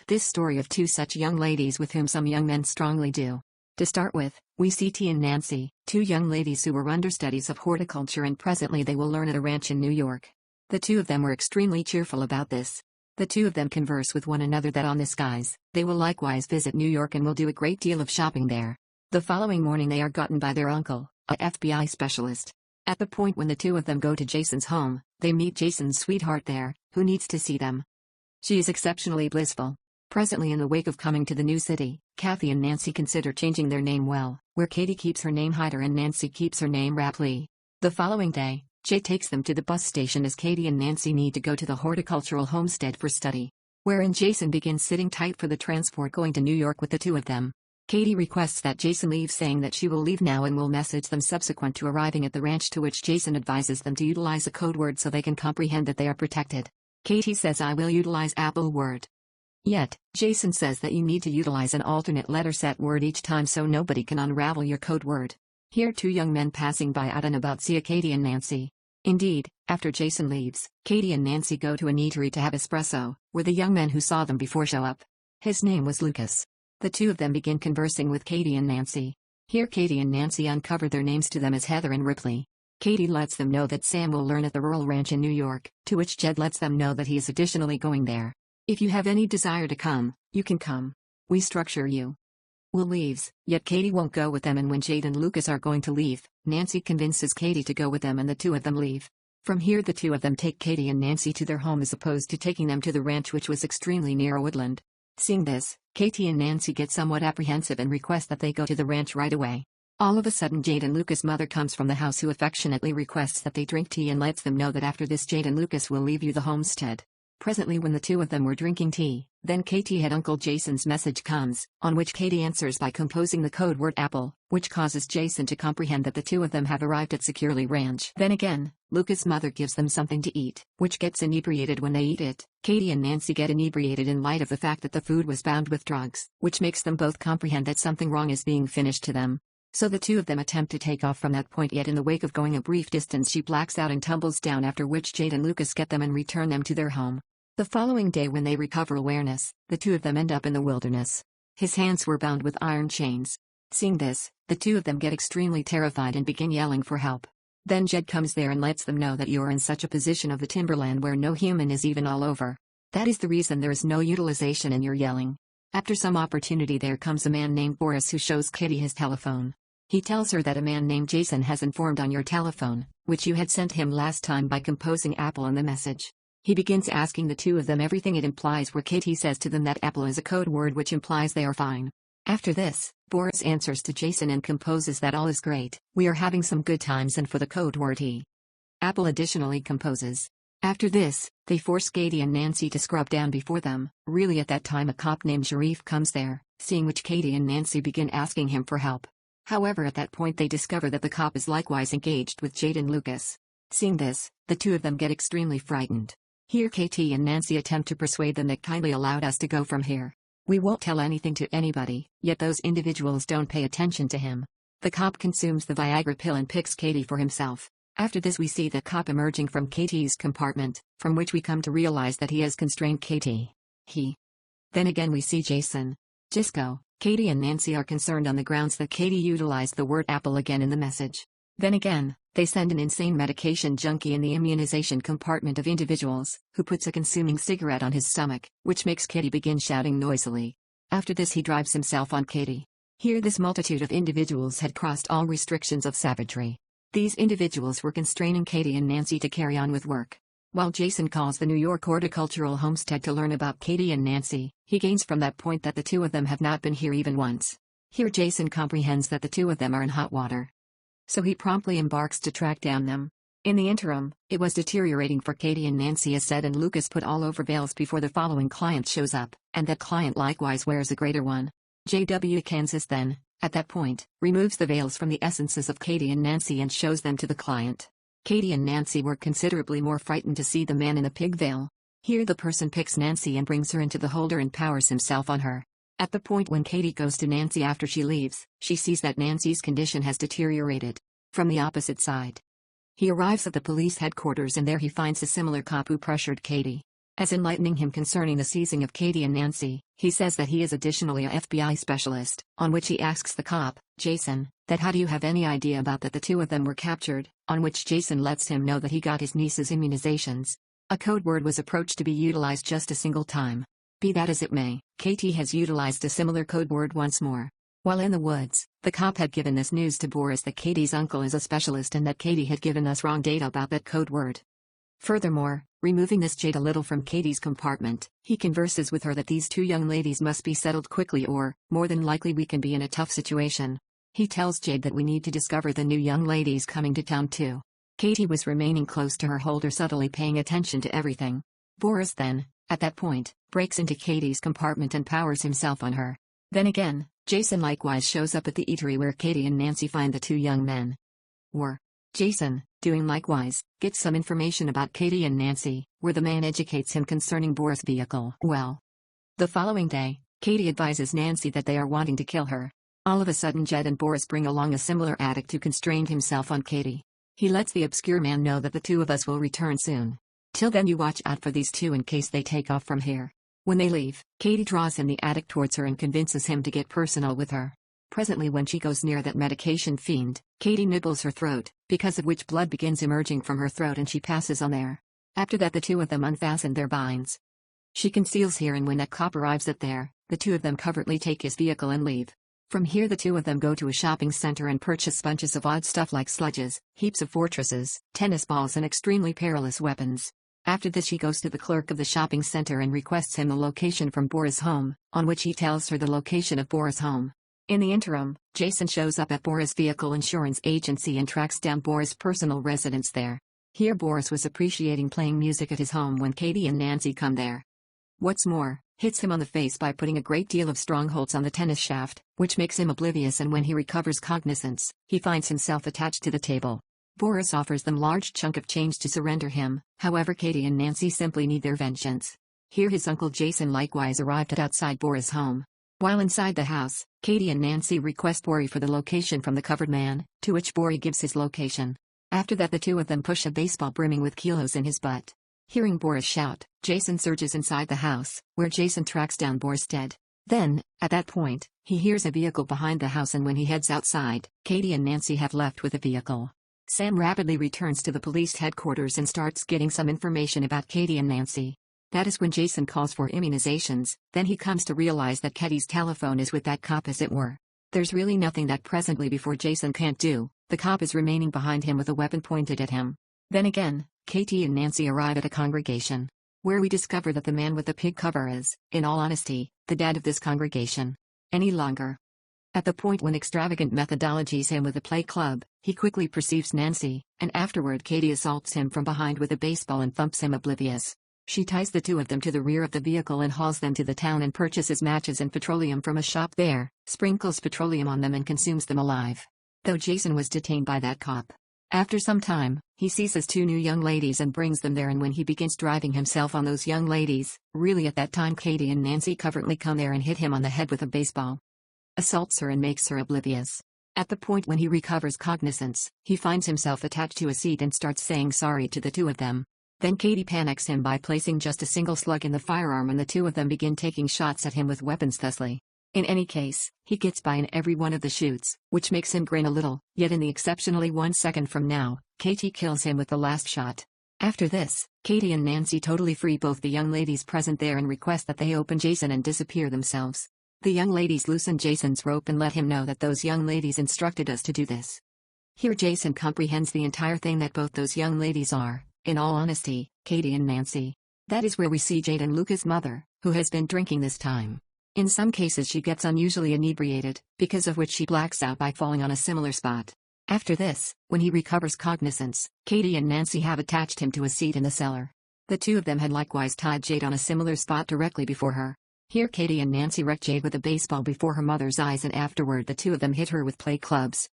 This story of two such young ladies with whom some young men strongly do. To start with, we see T and Nancy, two young ladies who were understudies of horticulture, and presently they will learn at a ranch in New York. The two of them were extremely cheerful about this. The two of them converse with one another that on this guise, they will likewise visit New York and will do a great deal of shopping there. The following morning they are gotten by their uncle, a FBI specialist. At the point when the two of them go to Jason's home, they meet Jason's sweetheart there, who needs to see them. She is exceptionally blissful. Presently in the wake of coming to the new city, Kathy and Nancy consider changing their name where Katie keeps her name Hyder and Nancy keeps her name Rapley. The following day, Jay takes them to the bus station as Katie and Nancy need to go to the horticultural homestead for study. Wherein Jason begins sitting tight for the transport going to New York with the two of them. Katie requests that Jason leave, saying that she will leave now and will message them subsequent to arriving at the ranch, to which Jason advises them to utilize a code word so they can comprehend that they are protected. Katie says, "I will utilize Apple word." Yet, Jason says that you need to utilize an alternate letter set word each time so nobody can unravel your code word. Here two young men passing by out and about see Katie and Nancy. Indeed, after Jason leaves, Katie and Nancy go to an eatery to have espresso, where the young men who saw them before show up. His name was Lucas. The two of them begin conversing with Katie and Nancy. Here Katie and Nancy uncover their names to them as Heather and Ripley. Katie lets them know that Sam will learn at the rural ranch in New York, to which Jed lets them know that he is additionally going there. "If you have any desire to come, you can come. We structure you." Will leaves, yet Katie won't go with them, and when Jade and Lucas are going to leave, Nancy convinces Katie to go with them and the two of them leave. From here the two of them take Katie and Nancy to their home as opposed to taking them to the ranch, which was extremely near a woodland. Seeing this, Katie and Nancy get somewhat apprehensive and request that they go to the ranch right away. All of a sudden Jade and Lucas' mother comes from the house, who affectionately requests that they drink tea and lets them know that after this Jade and Lucas will leave you the homestead. Presently when the two of them were drinking tea, then Katie had Uncle Jason's message comes, on which Katie answers by composing the code word Apple, which causes Jason to comprehend that the two of them have arrived at Securely Ranch. Then again, Lucas' mother gives them something to eat, which gets inebriated when they eat it. Katie and Nancy get inebriated in light of the fact that the food was bound with drugs, which makes them both comprehend that something wrong is being finished to them. So the two of them attempt to take off from that point, yet in the wake of going a brief distance she blacks out and tumbles down, after which Jade and Lucas get them and return them to their home. The following day when they recover awareness, the two of them end up in the wilderness. His hands were bound with iron chains. Seeing this, the two of them get extremely terrified and begin yelling for help. Then Jed comes there and lets them know that you are in such a position of the timberland where no human is even all over. That is the reason there is no utilization in your yelling. After some opportunity there comes a man named Boris who shows Katie his telephone. He tells her that a man named Jason has informed on your telephone, which you had sent him last time by composing Apple in the message. He begins asking the two of them everything it implies, where Katie says to them that Apple is a code word which implies they are fine. After this, Boris answers to Jason and composes that all is great, we are having some good times, and for the code word he. Apple additionally composes. After this, they force Katie and Nancy to scrub down before them. Really at that time a cop named Sharif comes there, seeing which Katie and Nancy begin asking him for help. However at that point they discover that the cop is likewise engaged with Jade and Lucas. Seeing this, the two of them get extremely frightened. Here Katie and Nancy attempt to persuade them that kindly allowed us to go from here. We won't tell anything to anybody, yet those individuals don't pay attention to him. The cop consumes the Viagra pill and picks Katie for himself. After this we see the cop emerging from Katie's compartment, from which we come to realize that he has constrained Katie. Then again we see Jason. Jisco, Katie and Nancy are concerned on the grounds that Katie utilized the word apple again in the message. Then again, they send an insane medication junkie in the immunization compartment of individuals, who puts a consuming cigarette on his stomach, which makes Katie begin shouting noisily. After this he drives himself on Katie. Here this multitude of individuals had crossed all restrictions of savagery. These individuals were constraining Katie and Nancy to carry on with work. While Jason calls the New York horticultural homestead to learn about Katie and Nancy, he gains from that point that the two of them have not been here even once. Here Jason comprehends that the two of them are in hot water. So he promptly embarks to track down them. In the interim, it was deteriorating for Katie and Nancy as said, and Lucas put all over veils before the following client shows up, and that client likewise wears a greater one. J.W. Kansas then, at that point, removes the veils from the essences of Katie and Nancy and shows them to the client. Katie and Nancy were considerably more frightened to see the man in the pig veil. Here the person picks Nancy and brings her into the holder and powers himself on her. At the point when Katie goes to Nancy after she leaves, she sees that Nancy's condition has deteriorated. From the opposite side, he arrives at the police headquarters and there he finds a similar cop who pressured Katie. As enlightening him concerning the seizing of Katie and Nancy, he says that he is additionally a FBI specialist, on which he asks the cop, Jason, that how do you have any idea about that the two of them were captured, on which Jason lets him know that he got his niece's immunizations. A code word was approached to be utilized just a single time. Be that as it may, Katie has utilized a similar code word once more. While in the woods, the cop had given this news to Boris that Katie's uncle is a specialist and that Katie had given us wrong data about that code word. Furthermore, removing this jade a little from Katie's compartment, he converses with her that these two young ladies must be settled quickly or, more than likely we can be in a tough situation. He tells Jade that we need to discover the new young ladies coming to town too. Katie was remaining close to her holder, subtly paying attention to everything. Boris then, at that point, breaks into Katie's compartment and powers himself on her. Then again, Jason likewise shows up at the eatery where Katie and Nancy find the two young men. Jason, doing likewise, gets some information about Katie and Nancy, where the man educates him concerning Boris' vehicle. The following day, Katie advises Nancy that they are wanting to kill her. All of a sudden Jed and Boris bring along a similar addict who constrained himself on Katie. He lets the obscure man know that the two of us will return soon. Till then you watch out for these two in case they take off from here. When they leave, Katie draws him the addict towards her and convinces him to get personal with her. Presently when she goes near that medication fiend, Katie nibbles her throat, because of which blood begins emerging from her throat and she passes on there. After that the two of them unfasten their binds. She conceals here and when that cop arrives at there, the two of them covertly take his vehicle and leave. From here the two of them go to a shopping center and purchase bunches of odd stuff like sludges, heaps of fortresses, tennis balls and extremely perilous weapons. After this she goes to the clerk of the shopping center and requests him the location from Boris' home, on which he tells her the location of Boris' home. In the interim, Jason shows up at Boris' vehicle insurance agency and tracks down Boris' personal residence there. Here Boris was appreciating playing music at his home when Katie and Nancy come there. What's more, hits him on the face by putting a great deal of strongholds on the tennis shaft, which makes him oblivious, and when he recovers cognizance, he finds himself attached to the table. Boris offers them large chunk of change to surrender him, however Katie and Nancy simply need their vengeance. Here his uncle Jason likewise arrived at outside Boris' home. While inside the house, Katie and Nancy request Bori for the location from the covered man, to which Bori gives his location. After that the two of them push a baseball brimming with kilos in his butt. Hearing Boris shout, Jason surges inside the house, where Jason tracks down Boris dead. Then, at that point, he hears a vehicle behind the house and when he heads outside, Katie and Nancy have left with the vehicle. Sam rapidly returns to the police headquarters and starts getting some information about Katie and Nancy. That is when Jason calls for immunizations, then he comes to realize that Katie's telephone is with that cop as it were. There's really nothing that presently before Jason can't do, the cop is remaining behind him with a weapon pointed at him. Then again, Katie and Nancy arrive at a congregation, where we discover that the man with the pig cover is, in all honesty, the dad of this congregation. Any longer. At the point when extravagant methodologies him with a play club, he quickly perceives Nancy, and afterward Katie assaults him from behind with a baseball and thumps him oblivious. She ties the two of them to the rear of the vehicle and hauls them to the town and purchases matches and petroleum from a shop there, sprinkles petroleum on them and consumes them alive. Though Jason was detained by that cop. After some time, he seizes two new young ladies and brings them there, and when he begins driving himself on those young ladies, really at that time Katie and Nancy covertly come there and hit him on the head with a baseball. Assaults her and makes her oblivious. At the point when he recovers cognizance, he finds himself attached to a seat and starts saying sorry to the two of them. Then Katie panics him by placing just a single slug in the firearm and the two of them begin taking shots at him with weapons thusly. In any case, he gets by in every one of the shoots, which makes him grin a little, yet in the exceptionally 1 second from now, Katie kills him with the last shot. After this, Katie and Nancy totally free both the young ladies present there and request that they open Jason and disappear themselves. The young ladies loosen Jason's rope and let him know that those young ladies instructed us to do this. Here Jason comprehends the entire thing that both those young ladies are, in all honesty, Katie and Nancy. That is where we see Jade and Luca's mother, who has been drinking this time. In some cases she gets unusually inebriated, because of which she blacks out by falling on a similar spot. After this, when he recovers cognizance, Katie and Nancy have attached him to a seat in the cellar. The two of them had likewise tied Jade on a similar spot directly before her. Here Katie and Nancy wreck Jade with a baseball before her mother's eyes, and afterward the two of them hit her with play clubs.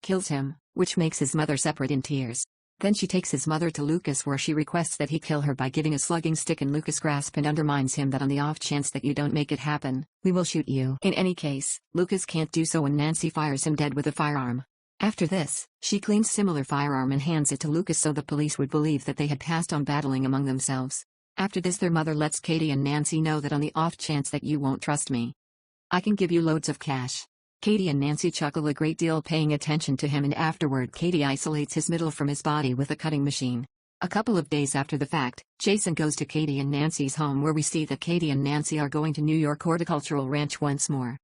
Kills him, which makes his mother separate in tears. Then she takes his mother to Lucas, where she requests that he kill her by giving a slugging stick, and Lucas grasps and undermines him that on the off chance that you don't make it happen, we will shoot you. In any case, Lucas can't do so when Nancy fires him dead with a firearm. After this, she cleans similar firearm and hands it to Lucas so the police would believe that they had passed on battling among themselves. After this, their mother lets Katie and Nancy know that on the off chance that you won't trust me, I can give you loads of cash. Katie and Nancy chuckle a great deal, paying attention to him, and afterward Katie isolates his middle from his body with a cutting machine. A couple of days after the fact, Jason goes to Katie and Nancy's home, where we see that Katie and Nancy are going to New York Horticultural Ranch once more.